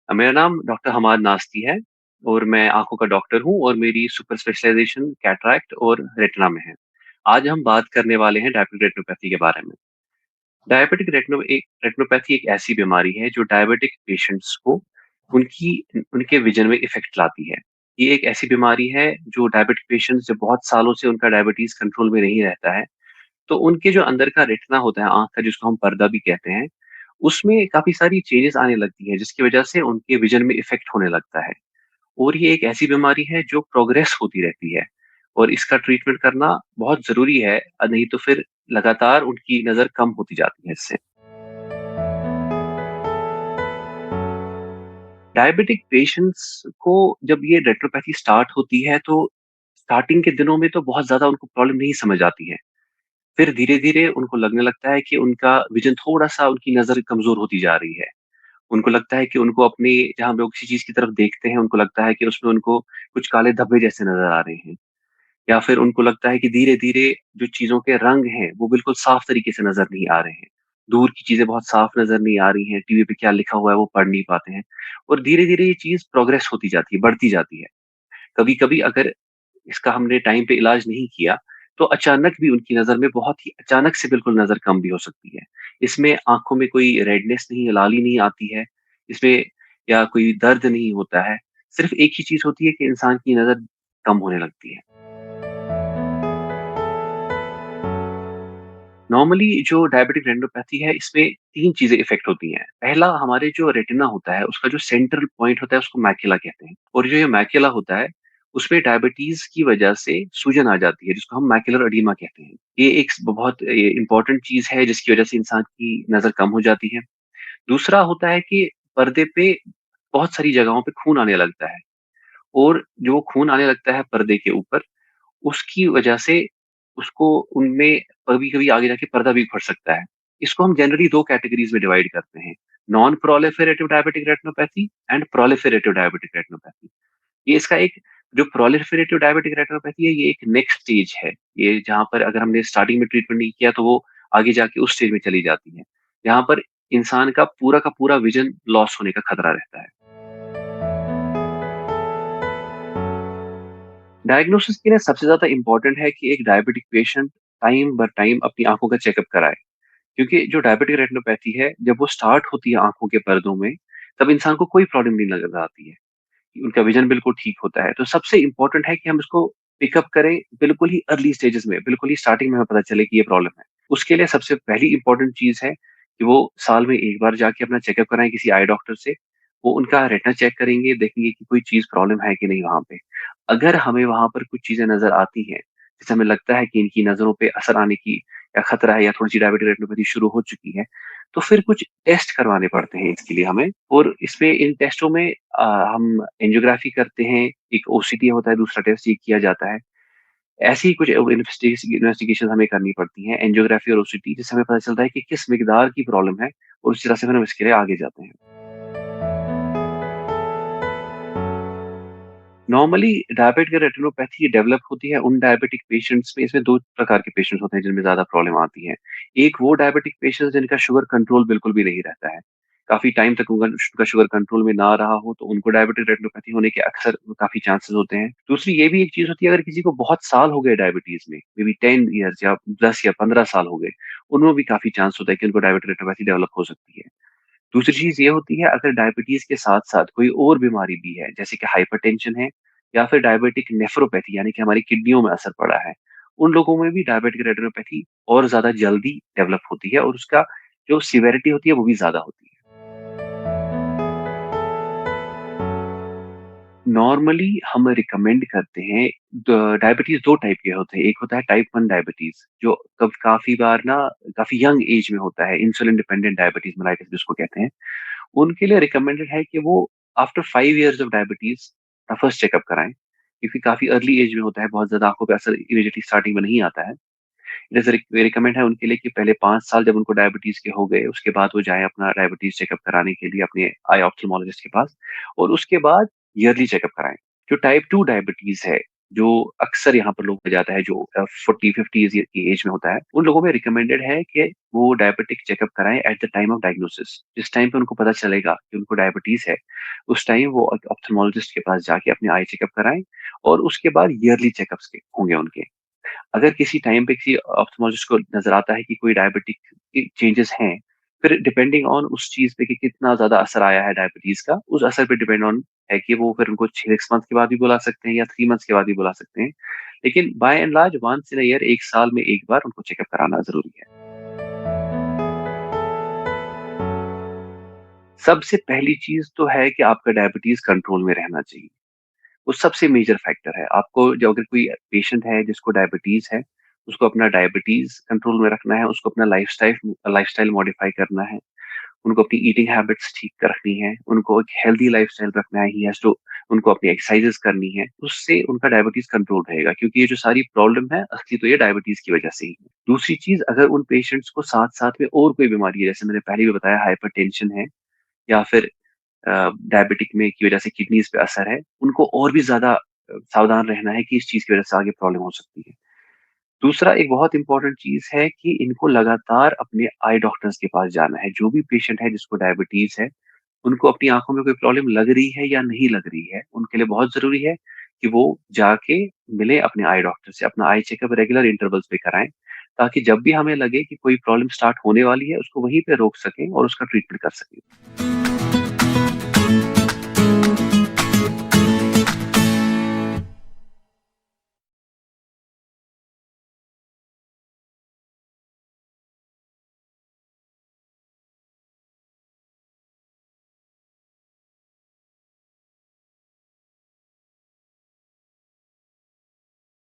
मेरा नाम डॉक्टर हमाद नास्ती है और मैं आँखों का डॉक्टर हूँ और मेरी सुपर स्पेशलाइज़ेशन कैटरैक्ट और रेटिना में है। आज हम बात करने वाले हैं डायबिटिक रेटिनोपैथी के बारे में। रेटिनोपैथी एक ऐसी बीमारी है जो डायबिटिक पेशेंट्स को उनकी उनके विज़न में इफ़ेक्ट लाती है। ये एक ऐसी बीमारी है जो डायबिटिक पेशेंट्स जब बहुत सालों से उनका डायबिटीज़ कंट्रोल में नहीं रहता है, तो उनके जो अंदर का रेटिना होता है, आँख का जिसको हम पर्दा भी कहते हैं, उसमें काफ़ी सारी चेंजेज़ आने लगती हैं, जिसकी वजह से उनके विज़न में इफ़ेक्ट होने लगता है। और ये एक ऐसी बीमारी है जो प्रोग्रेस होती रहती है और इसका ट्रीटमेंट करना बहुत ज़रूरी है नहीं तो फिर लगातार उनकी नज़र कम होती जाती है इससे। डायबिटिक पेशेंट्स को जब ये रेटिनोपैथी स्टार्ट होती है तो स्टार्टिंग के दिनों में तो बहुत ज़्यादा उनको प्रॉब्लम नहीं समझ आती है। फिर धीरे-धीरे उनको लगने लगता है कि उनका विज़न थोड़ा-सा उनकी नज़र कमज़ोर होती जा रही है। उनको लगता है कि उनको अपनी जहाँ वो किसी चीज़ की तरफ देखते हैं, उनको लगता है कि उसमें उनको कुछ काले धब्बे जैसे नज़र आ रहे हैं। या फिर उनको लगता है कि धीरे-धीरे जो चीज़ों के रंग हैं, वो बिल्कुल साफ तरीके से नज़र नहीं आ रहे हैं। दूर की चीज़ें बहुत साफ नज़र नहीं आ रही हैं, टीवी पे क्या लिखा हुआ है वो पढ़ नहीं पाते हैं और धीरे-धीरे ये चीज़ प्रोग्रेस होती जाती है, बढ़ती जाती है। कभी-कभी अगर इसका हमने टाइम पे इलाज नहीं किया, तो अचानक भी उनकी नज़र में बहुत ही अचानक से बिल्कुल नज़र कम भी हो सकती है। इसमें आँखों में कोई रेडनेस नहीं, लाली नहीं आती है, इसमें या कोई दर्द नहीं होता है। सिर्फ़ एक ही चीज़ होती है कि इंसान की नज़र कम होने लगती है। नॉर्मली जो डायबिटिक रेटिनोपैथी है, इसमें 3 चीज़ें इफ़ेक्ट होती हैं। पहला हमारे जो रेटिना होता है, उसका जो सेंट्रल पॉइंट होता है, उसको मैक्युला कहते हैं और जो ये मैक्युला होता है, उसमें डायबिटीज़ की वजह से सूजन आ जाती है, जिसको हम मैक्युलर एडीमा कहते हैं। ये एक बहुत इम्पोर्टेंट चीज़ है, जिसकी वजह से इंसान की नज़र कम हो जाती है। दूसरा होता है कि पर्दे पे बहुत सारी जगहों पे खून आने लगता है और जो खून आने लगता है पर्दे के ऊपर, उसकी वजह से उसको उनमें कभी-कभी आगे जाके पर्दा भी फट सकता है। इसको हम जनरली 2 कैटेगरीज़ में डिवाइड करते हैं, non proliferative diabetic retinopathy and proliferative diabetic retinopathy. ये इसका एक जो प्रोलिफेरेटिव डायबिटिक रेटिनोपैथी है, ये एक नेक्स्ट स्टेज है। ये जहाँ पर अगर हमने स्टार्टिंग में ट्रीटमेंट नहीं किया, तो वो आगे जाके उस स्टेज में चली जाती है। यहाँ पर इंसान का पूरा विज़न लॉस होने का खतरा रहता है। डायग्नोसिस के लिए सबसे ज़्यादा इम्पोर्टेंट है कि एक डायबिटिक पेशेंट टाइम बर टाइम अपनी आँखों का चेकअप कराए। क्योंकि जो डायबिटिक रेटिनोपैथी है, जब वो स्टार्ट होती है आँखों के पर्दों में, तब इंसान को कोई प्रॉब्लम नहीं नज़र आती है। उनका विज़न बिल्कुल ठीक होता है। तो सबसे इम्पोर्टेंट है कि हम इसको पिकअप करें बिल्कुल ही अर्ली स्टेजेस में, बिल्कुल ही स्टार्टिंग में हमें पता चले कि ये प्रॉब्लम है। उसके लिए सबसे पहली इम्पोर्टेंट चीज़ है कि वो साल में 1 बार जाके अपना चेकअप कराएँ किसी आई डॉक्टर से। वो उनका रेटिना चेक करेंगे, देखेंगे कि कोई चीज़ प्रॉब्लम है कि नहीं वहाँ पे। अगर हमें वहाँ पर कुछ चीज़ें नज़र आती हैं, जैसे हमें लगता है कि इनकी नज़रों पे असर आने की या खतरा है या थोड़ी-सी डायबिटिक रेटिनोपैथी शुरू हो चुकी है, तो फिर कुछ टेस्ट करवाने पड़ते हैं इसके लिए हमें और इसमें इन टेस्टों में हम एंजियोग्राफी करते हैं, एक ओसीटी होता है, दूसरा टेस्ट ये किया जाता है। ऐसी ही कुछ इन्वेस्टिगेशन हमें करनी पड़ती हैं, एंजियोग्राफी और ओसीटी जिससे हमें पता चलता है कि किस मिकदार की प्रॉब्लम है और उस तरह से फिर हम इसके लिए आगे जाते हैं। नॉर्मली डायबिटिक रेटिनोपैथी डेवलप होती है उन डायबिटिक पेशेंट्स में इसमें 2 प्रकार के पेशेंट्स होते हैं जिनमें ज़्यादा प्रॉब्लम आती है। एक वो डायबिटिक पेशेंट्स जिनका शुगर कंट्रोल बिल्कुल भी नहीं रहता है। काफ़ी टाइम तक उनका शुगर कंट्रोल में ना रहा हो तो उनको डायबिटिक रेटिनोपैथी होने के अक्सर काफ़ी चांसेस होते हैं। दूसरी ये भी एक चीज़ होती है अगर किसी को बहुत साल हो गए डायबिटीज़ में, मे बी 10 इयर्स या 10 या 15 साल हो गए, उनमें भी काफ़ी चांस होता है कि उनको डायबिटिक रेटिनोपैथी डेवलप हो सकती है। दूसरी चीज़ ये होती है अगर डायबिटीज़ के साथ-साथ कोई और बीमारी भी है, जैसे कि हाइपरटेंशन है या फिर डायबिटिक नेफ्रोपैथी यानी कि हमारी किडनियों में असर पड़ा है। उन लोगों में भी डायबिटिक रेटिनोपैथी और ज़्यादा जल्दी डेवलप होती है और उसका जो सिवियरिटी होती है वो भी ज़्यादा होती है। नॉर्मली हम रिकमेंड करते हैं डायबिटीज़ 2 टाइप के होते हैं। एक होता है टाइप 1 डायबिटीज़ जो कब काफ़ी बार ना काफ़ी यंग एज में होता है, इंसुलिन डिपेंडेंट डायबिटीज़ मेलाइटिस जिसको कहते हैं। उनके लिए रिकमेंडेड है कि वो after 5 years of diabetes first checkup कराएँ, क्योंकि काफ़ी अर्ली एज में होता है, बहुत ज़्यादा आँखों पे असर इमीडिएटली स्टार्टिंग में नहीं आता है। जैसे रिकमेंड है उनके लिए कि पहले 5 साल जब उनको डायबिटीज़ के हो गए, उसके बाद वो जाएँ अपना डायबिटीज़ चेकअप कराने के लिए अपने आई ऑप्थेल्मोलॉजिस्ट के पास और उसके बाद ईयरली चेकअप कराएँ। जो टाइप 2 डायबिटीज़ है, जो अक्सर यहाँ पर लोग हो जाता है जो 40-50 ईयर्स की एज में होता है, उन लोगों में रिकमेंडेड है कि वो डायबिटिक चेकअप कराएँ at the time of diagnosis. जिस टाइम पे उनको पता चलेगा कि उनको डायबिटीज़ है, उस टाइम वो ऑप्थेल्मोलॉजिस्ट के पास जाके अपने आई चेकअप कराएँ और उसके बाद ईयरली चेकअप्स के होंगे उनके। अगर किसी टाइम पे किसी ऑप्थेल्मोलॉजिस्ट को नज़र आता है कि कोई डायबिटिक के चेंजेस हैं, फिर डिपेंडिंग ऑन उस चीज़ पे कि कितना ज़्यादा असर आया है डायबिटीज़ का, उस असर पे डिपेंड ऑन है कि वो फिर उनको 6 मंथ्स के बाद भी बुला सकते हैं या 3 मंथ्स के बाद भी बुला सकते हैं। लेकिन by and large once in a year 1 साल में 1 बार उनको चेकअप कराना ज़रूरी है। सबसे पहली चीज़ तो है कि आपका डायबिटीज़ कंट्रोल में रहना चाहिए। वो सबसे मेजर फैक्टर है। आपको जो अगर कोई पेशेंट है जिसको डायबिटीज़ है, उसको अपना डायबिटीज़ कंट्रोल में रखना है, उसको अपना लाइफ़स्टाइल मॉडिफ़ाई करना है, उनको अपनी ईटिंग हैबिट्स ठीक रखनी है, उनको एक हेल्दी लाइफ़स्टाइल रखना है, ही हैज़ टू उनको अपनी एक्सरसाइज़ेज़ करनी है, उससे उनका डायबिटीज़ कंट्रोल रहेगा क्योंकि ये जो सारी प्रॉब्लम है, असली तो ये डायबिटीज़ की वजह से ही है। दूसरी चीज़ अगर उन पेशेंट्स को साथ-साथ में और कोई बीमारी है, जैसे मैंने पहले भी बताया हाइपरटेंशन है या फिर डायबिटिक में की वजह से किडनीज़ पे असर है, उनको और भी ज़्यादा सावधान रहना है कि इस चीज़ की वजह से आगे प्रॉब्लम हो सकती है। दूसरा एक बहुत इम्पोर्टेंट चीज़ है कि इनको लगातार अपने आई डॉक्टर्स के पास जाना है। जो भी पेशेंट है जिसको डायबिटीज़ है, उनको अपनी आँखों में कोई प्रॉब्लम लग रही है या नहीं लग रही है, उनके लिए बहुत ज़रूरी है कि वो जाके मिलें अपने आई डॉक्टर से, अपना आई चेकअप रेगुलर इंटरवल्स पे कराएँ, ताकि जब भी हमें लगे कि कोई प्रॉब्लम स्टार्ट होने वाली है, उसको वहीं पे रोक सकें और उसका ट्रीटमेंट कर सकें।